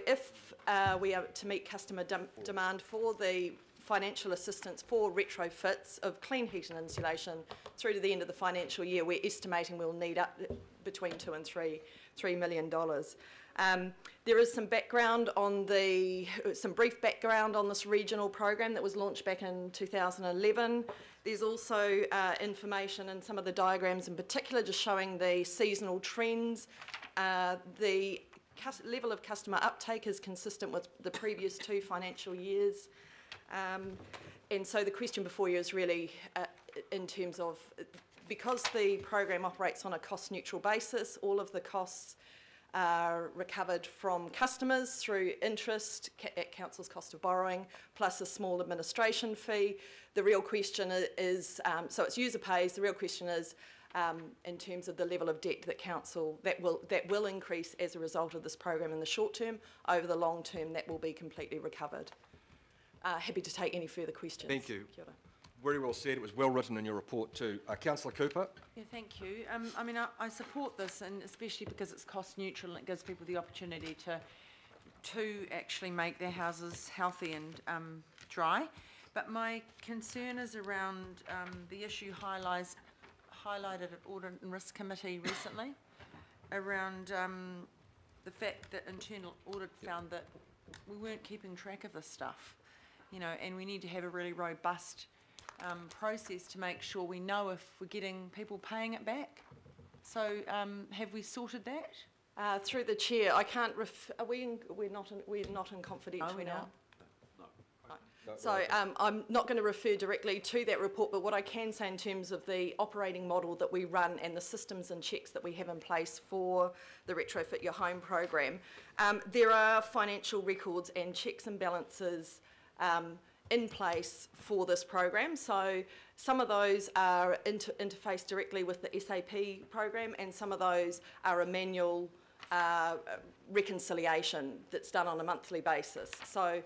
if we are to meet customer demand for the financial assistance for retrofits of clean heat and insulation through to the end of the financial year, we're estimating we'll need up between $2 and $3 million. There is some background on some brief background on this regional program that was launched back in 2011. There's also information in some of the diagrams in particular just showing the seasonal trends. The level of customer uptake is consistent with the previous 2 financial years. And so the question before you is really in terms of, because the program operates on a cost neutral basis, all of the costs are recovered from customers through interest at council's cost of borrowing, plus a small administration fee. The real question is, so it's user pays, the real question is in terms of the level of debt that council, that will increase as a result of this program in the short term. Over the long term, that will be completely recovered. Happy to take any further questions. Thank you. Kia ora. Very well said. It was well written in your report too. Councillor Cooper. Yeah, thank you. I mean, I support this, and especially because it's cost neutral and it gives people the opportunity to actually make their houses healthy and dry. But my concern is around the issue highlighted at Audit and Risk Committee recently, around the fact that internal audit found that we weren't keeping track of this stuff, you know, and we need to have a really robust process to make sure we know if we're getting people paying it back. So have we sorted that? Through the chair, I can't. We're not in confidential now. No, so I'm not going to refer directly to that report, but what I can say in terms of the operating model that we run and the systems and checks that we have in place for the Retrofit Your Home program, there are financial records and checks and balances in place for this program. So some of those are interfaced directly with the SAP program, and some of those are a manual reconciliation that's done on a monthly basis. So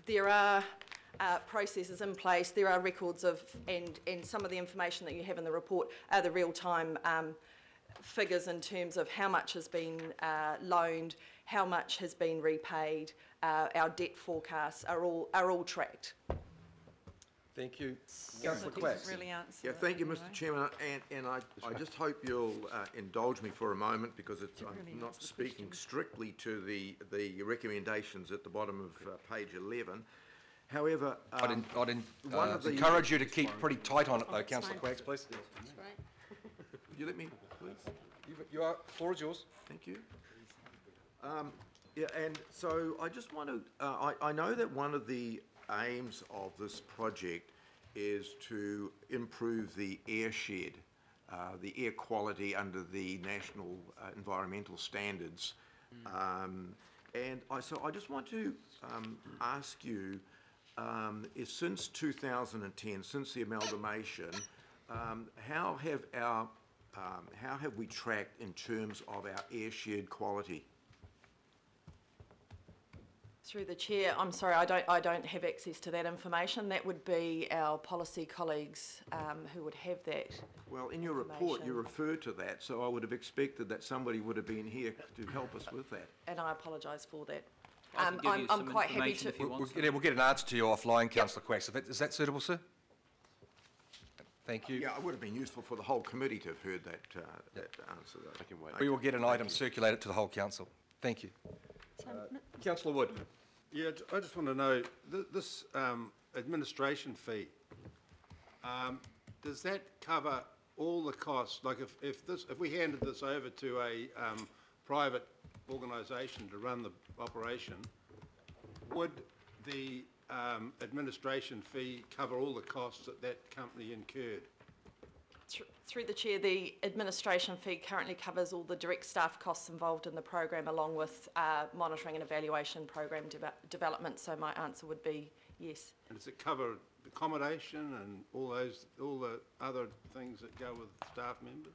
there are processes in place, there are records of, and some of the information that you have in the report are the real-time figures in terms of how much has been loaned, how much has been repaid. Our debt forecasts are all tracked. Thank you. Councillor Quack. Really yeah, thank you, Mr. Chairman, and I just hope you'll indulge me for a moment, because I'm not speaking strictly to the recommendations at the bottom of page 11. However, I'd encourage you to keep pretty tight on it though, Councillor Quacks, please. That's right. Would you let me, please? The floor is yours. Thank you. Yeah, and so I just want to, I know that one of the aims of this project is to improve the airshed, the air quality under the national environmental standards. And so I just want to ask you, since 2010, since the amalgamation, how have we tracked in terms of our airshed quality? Through the chair, I'm sorry, I don't have access to that information. That would be our policy colleagues who would have that. Well, in your report, you refer to that, so I would have expected that somebody would have been here to help us with that. And I apologise for that. I'm quite happy to. We'll get an answer to you offline, Councillor Quacks. Is that suitable, sir? Thank you. Yeah, it would have been useful for the whole committee to have heard that, that answer. Though. I can wait. We will get an item circulated to the whole council. Thank you. Councillor Wood. Yeah, I just want to know, this administration fee, does that cover all the costs? Like if we handed this over to a private organisation to run the operation, would the administration fee cover all the costs that that company incurred? Through the chair, the administration fee currently covers all the direct staff costs involved in the program, along with monitoring and evaluation program development. So my answer would be yes. And does it cover accommodation and all the other things that go with staff members?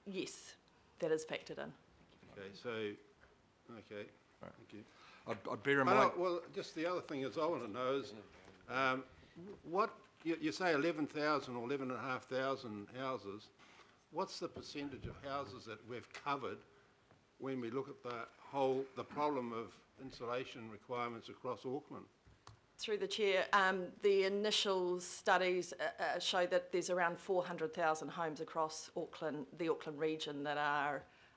Yes, that is factored in. Okay, so okay, right. Thank you. I'd bear in mind. Well, just the other thing is I want to know is what. You say 11,000 or 11,500 houses. What's the percentage of houses that we've covered when we look at the problem of insulation requirements across Auckland? Through the chair, the initial studies show that there's around 400,000 homes across Auckland, the Auckland region, that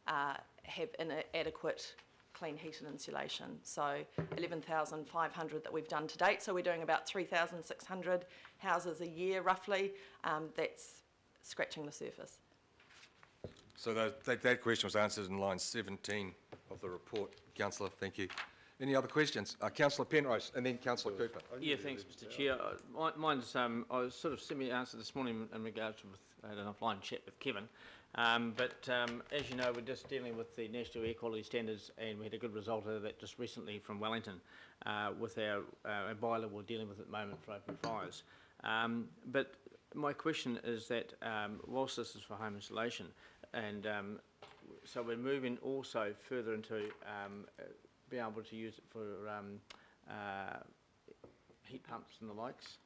have inadequate clean heat and insulation. So 11,500 that we've done to date. So we're doing about 3,600 houses a year, roughly. That's scratching the surface. So that question was answered in line 17 of the report. Councillor, thank you. Any other questions? Councillor Penrose and then Councillor Cooper. Yeah, thanks, Mr Chair. Mine's, I was sort of semi-answered this morning in regards to, I had an offline chat with Kevin. But as you know, we're just dealing with the National Air Quality Standards, and we had a good result of that just recently from Wellington with our boiler we're dealing with at the moment for open fires. But my question is that whilst this is for home installation, and so we're moving also further into being able to use it for heat pumps and the likes.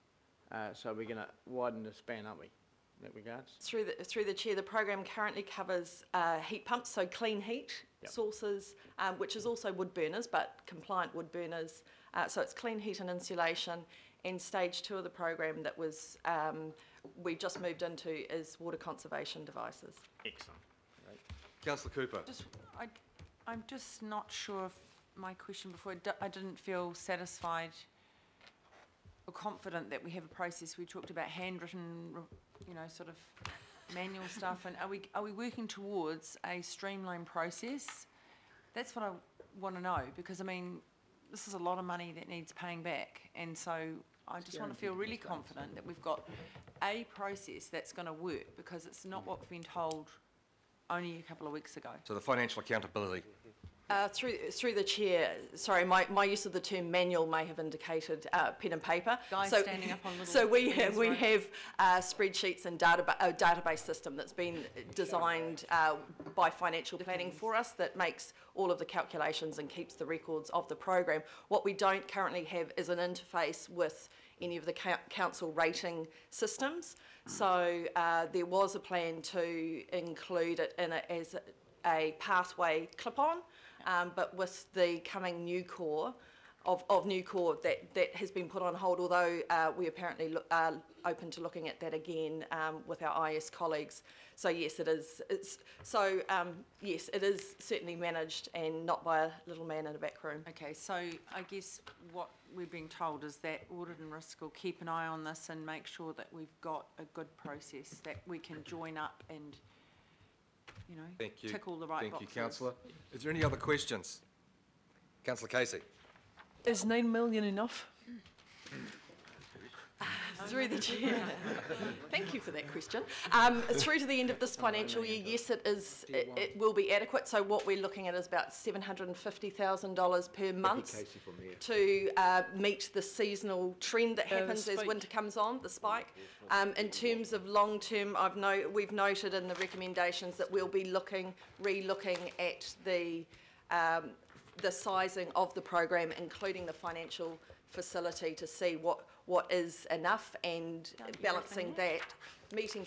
So we're going to widen the span, aren't we, in that regards? Through the chair, the program currently covers heat pumps, so clean heat sources, which is also wood burners, but compliant wood burners. So it's clean heat and insulation. And stage 2 of the program that was we just moved into is water conservation devices. Excellent. Great. Councillor Cooper. I'm just not sure if my question before, I didn't feel satisfied or confident that we have a process. We talked about handwritten, you know, sort of manual stuff, and are we working towards a streamlined process? That's what I want to know, because I mean, this is a lot of money that needs paying back, and so I just want to feel really confident that we've got a process that's going to work, because it's not what we've been told only a couple of weeks ago. So the financial accountability. Through the chair, sorry, my use of the term manual may have indicated pen and paper. Guys standing up on little so we things, have spreadsheets and a database system that's been designed by financial planning for us that makes all of the calculations and keeps the records of the program. What we don't currently have is an interface with any of the council rating systems. So there was a plan to include it in as a pathway clip-on. But with the coming new core of new core that has been put on hold, although we apparently are open to looking at that again with our IS colleagues. So yes, it is. Yes, it is certainly managed, and not by a little man in a back room. Okay, so I guess what we're being told is that Audit and Risk will keep an eye on this and make sure that we've got a good process that we can join up and, you know, Thank you. tick all the right boxes. Thank you, Councillor. Is there any other questions? Councillor Casey. Is 9 million enough? Through the chair. Thank you for that question. Through to the end of this financial year, yes, it is. It will be adequate. So what we're looking at is about $750,000 per month to meet the seasonal trend that happens as winter comes on, the spike. In terms of long term, we've noted in the recommendations that we'll be re-looking at the sizing of the program, including the financial facility, to see what is enough, and balancing that, meeting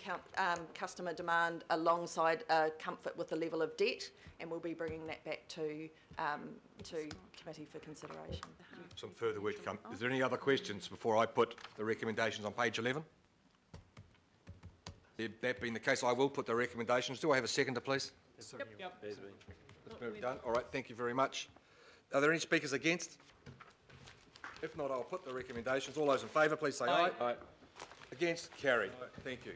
customer demand alongside comfort with the level of debt, and we'll be bringing that back to committee for consideration. Some further work to come. Is there any other questions before I put the recommendations on page 11? That being the case, I will put the recommendations. Do I have a seconder, please? Yep. It's been done. All right, thank you very much. Are there any speakers against? If not, I'll put the recommendations. All those in favour, please say aye. Aye. Against? Carried. Thank you.